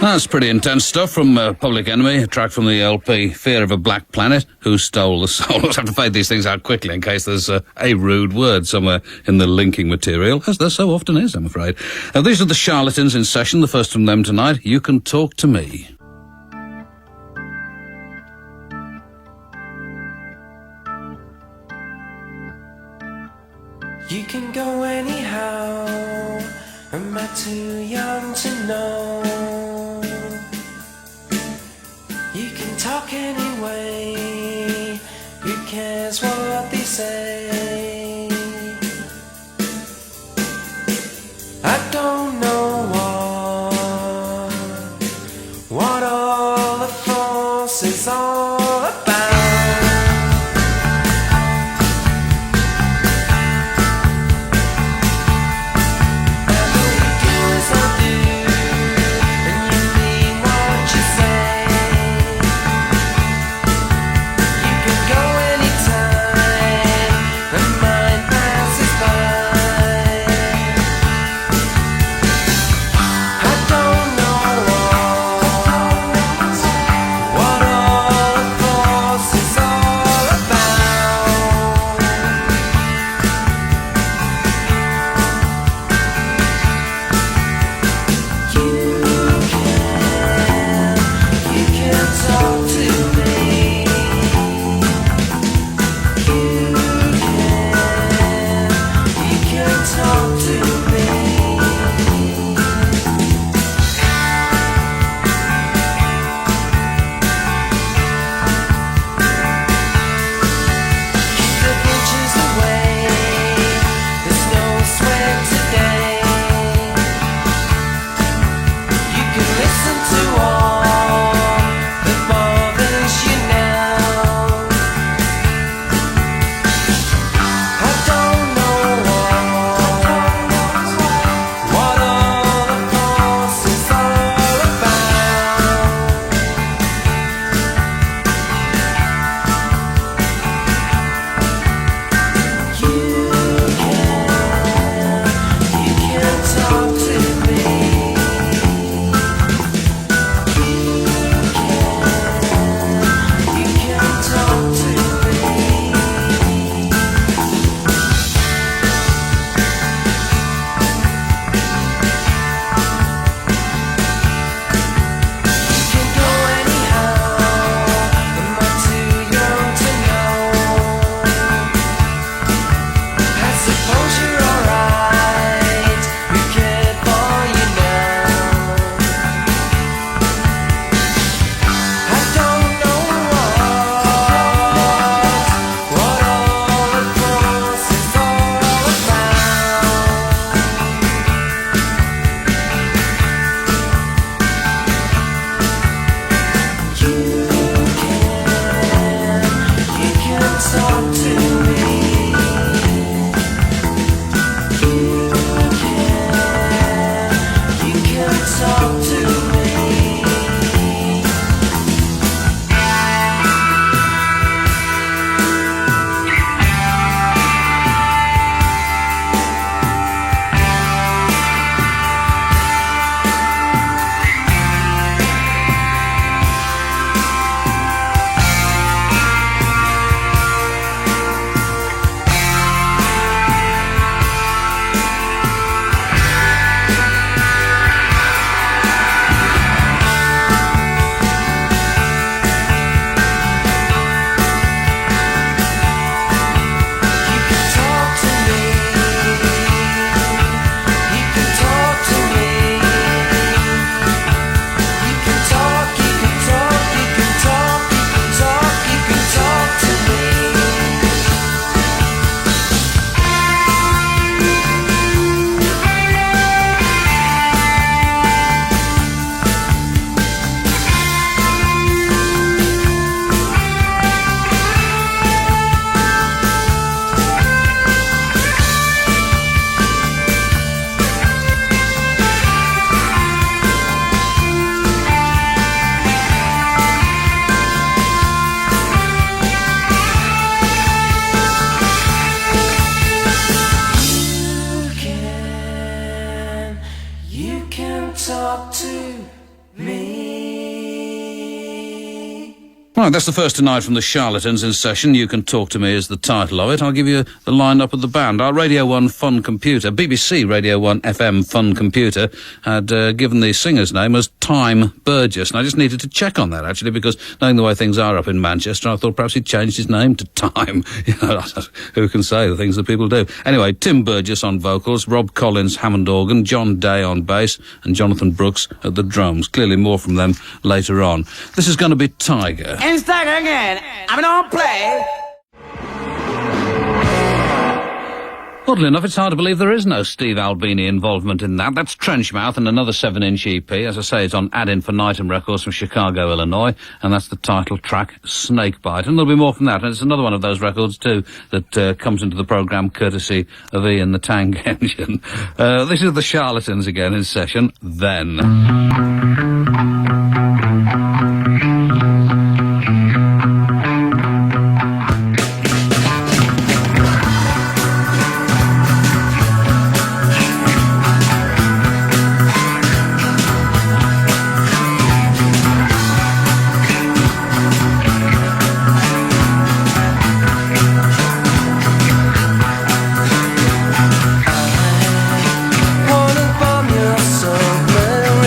That's pretty intense stuff from Public Enemy, a track from the LP Fear of a Black Planet. Who Stole the Soul? I'll have to fade these things out quickly in case there's a rude word somewhere in the linking material, as there so often is, I'm afraid. These are the Charlatans in session, the first from them tonight. You Can Talk to Me. You can go anyhow, am I too young to know? You can talk anyway, who cares what they say? I don't know what all the fuss is all about. Anytime Right, that's the first tonight from the Charlatans in session. You Can Talk to Me is the title of it. I'll give you the lineup of the band. Our Radio 1 Fun Computer, BBC Radio 1 FM Fun Computer, had given the singer's name as Time Burgess. And I just needed to check on that, actually, because knowing the way things are up in Manchester, I thought perhaps he'd changed his name to Time. You know, who can say the things that people do? Anyway, Tim Burgess on vocals, Rob Collins Hammond organ, John Day on bass, and Jonathan Brooks at the drums. Clearly more from them later on. This is going to be Tiger. And Tiger again. I'm gonna play. Oddly enough, it's hard to believe there is no Steve Albini involvement in that. That's Trenchmouth and another 7-inch EP. As I say, it's on Ad Infinitum Records from Chicago, Illinois, and that's the title track, Snakebite. And there'll be more from that, and it's another one of those records, too, that comes into the programme courtesy of Ian the Tank Engine. This is the Charlatans again in session, Then. Wanna bomb your submarine.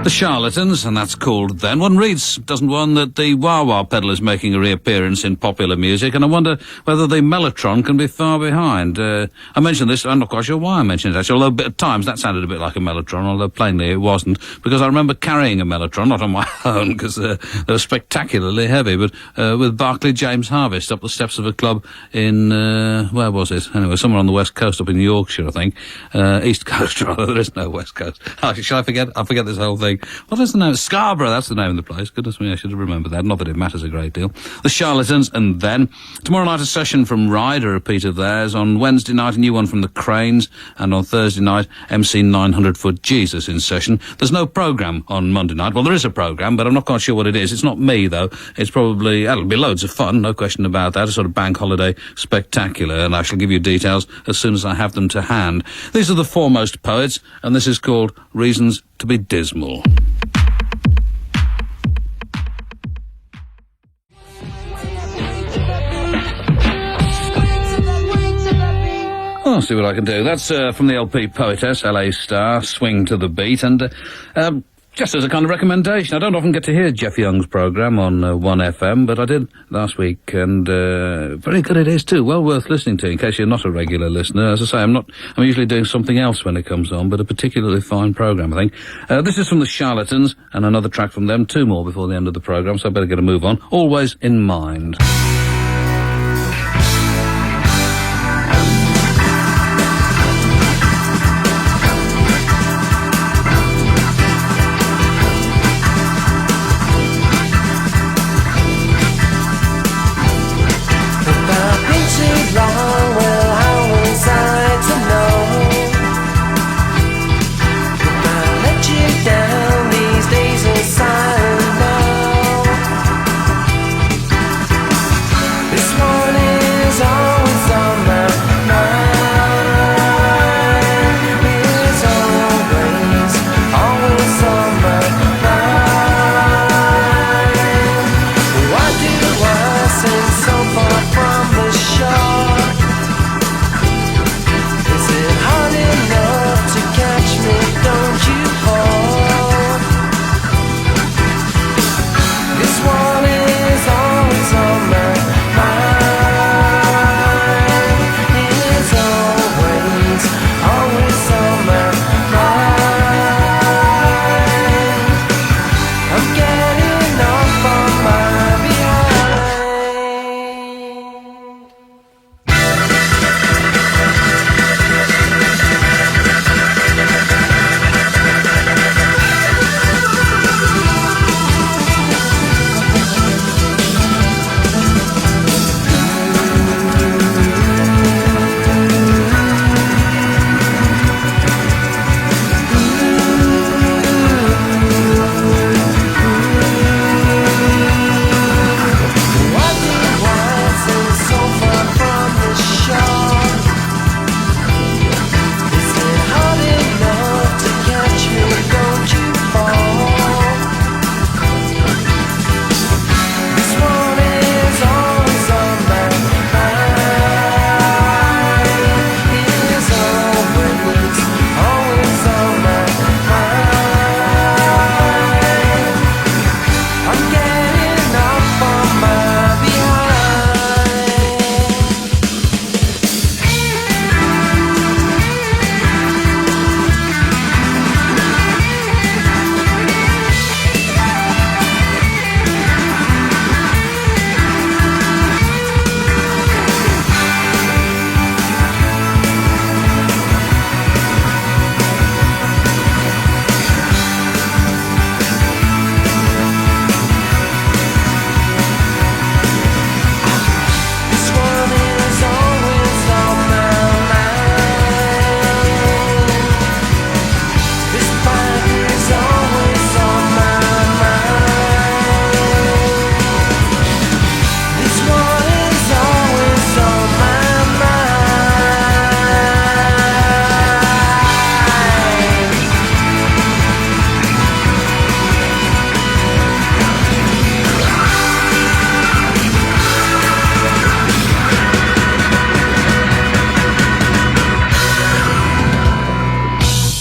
The Charlatans, and that's called Then. One reads, doesn't one, that the wah-wah pedal is making a reappearance in popular music, and I wonder whether the mellotron can be far behind. I mentioned this, I'm not quite sure why I mentioned it actually, although at times that sounded a bit like a mellotron, although plainly it wasn't, because I remember carrying a mellotron, not on my own, because they were spectacularly heavy, but with Barclay James Harvest up the steps of a club in, where was it? Anyway, somewhere on the west coast, up in Yorkshire, I think. East Coast, rather, there is no west coast. Oh, shall I forget? I forget this whole thing. What is the name? Scarborough, that's the name of the place. Goodness me, I should have remembered that. Not that it matters a great deal. The Charlatans, and then tomorrow night a session from Ride, a repeat of theirs. On Wednesday night, a new one from the Cranes, and on Thursday night, MC 900 Foot Jesus in session. There's no programme on Monday night. Well, there is a programme, but I'm not quite sure what it is. It's not me, though. It's probably, it'll be loads of fun, no question about that. A sort of bank holiday spectacular, and I shall give you details as soon as I have them to hand. These are the foremost poets, and this is called Reasons to be Dismal. I'll see what I can do. That's from the LP Poetess, LA Star, Swing to the Beat, and just as a kind of recommendation, I don't often get to hear Jeff Young's programme on 1FM, but I did last week, and very good it is too. Well worth listening to, in case you're not a regular listener. As I say, I'm usually doing something else when it comes on, but a particularly fine programme, I think. This is from the Charlatans, and another track from them, two more before the end of the programme, so I better get a move on. Always in Mind. Down these days of silence now.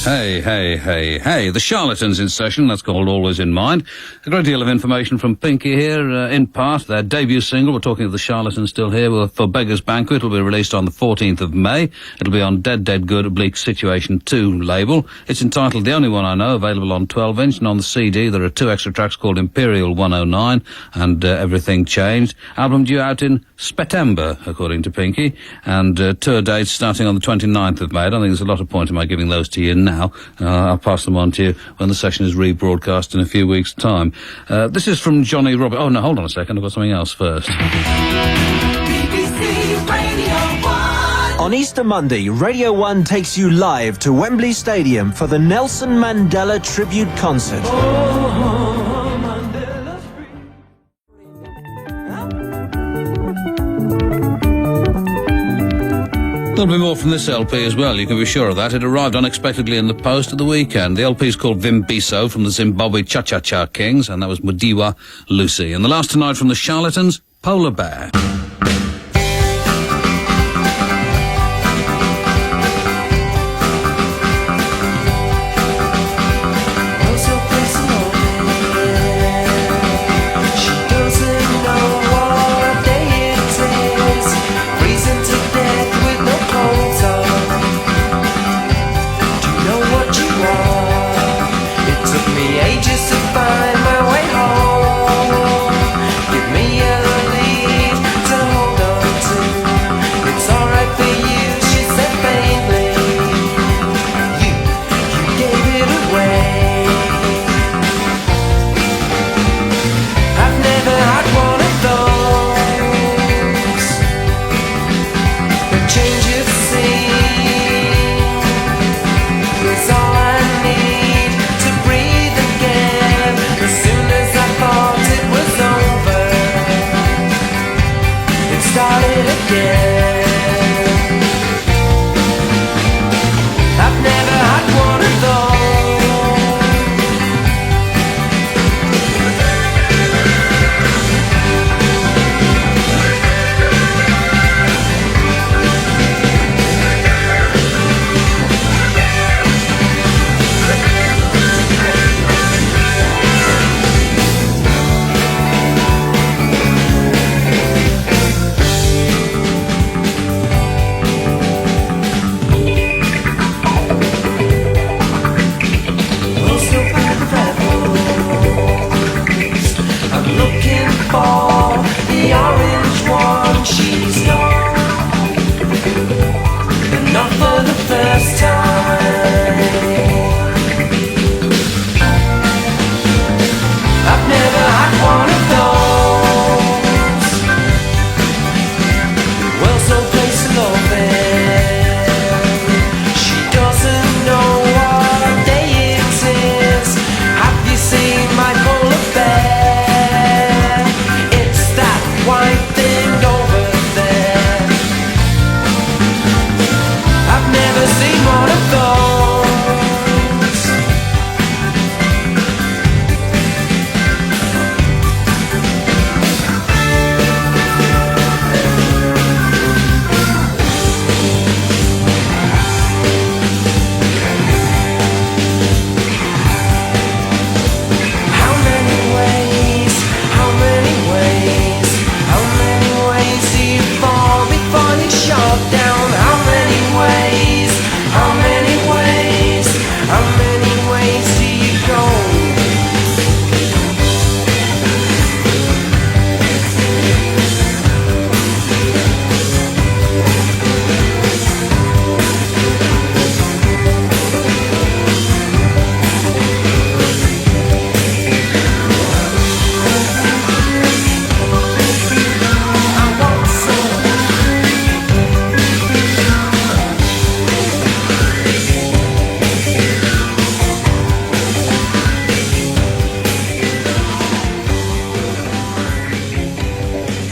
Hey. The Charlatans in session, that's called Always in Mind. A great deal of information from Pinky here, in part. Their debut single, we're talking of the Charlatans still here, for Beggar's Banquet. It'll be released on the 14th of May. It'll be on Dead Good Oblique Situation 2 label. It's entitled The Only One I Know, available on 12-inch, and on the CD there are 2 extra tracks called Imperial 109 and Everything Changed. Album due out in September, according to Pinky, and tour dates starting on the 29th of May. I don't think there's a lot of point in my giving those to you now. I'll pass them on to you when the session is rebroadcast in a few weeks' time. This is from Johnny Roberts. Oh, no, hold on a second. I've got something else first. On Easter Monday, Radio 1 takes you live to Wembley Stadium for the Nelson Mandela Tribute Concert. There'll be more from this LP as well, you can be sure of that. It arrived unexpectedly in the post at the weekend. The LP is called Vimbiso from the Zimbabwe Cha-Cha-Cha Kings, and that was Mudiwa Lucy. And the last tonight from the Charlatans, Polar Bear.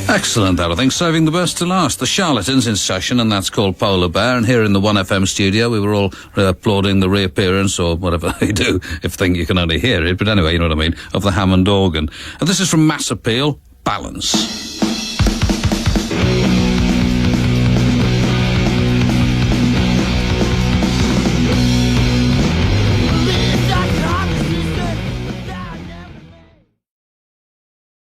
Excellent, that, I think. Saving the best to last. The Charlatans in session, and that's called Polar Bear. And here in the 1FM studio, we were all applauding the reappearance, or whatever they do, if you can only hear it. But anyway, you know what I mean, of the Hammond organ. And this is from Mass Appeal, Balance.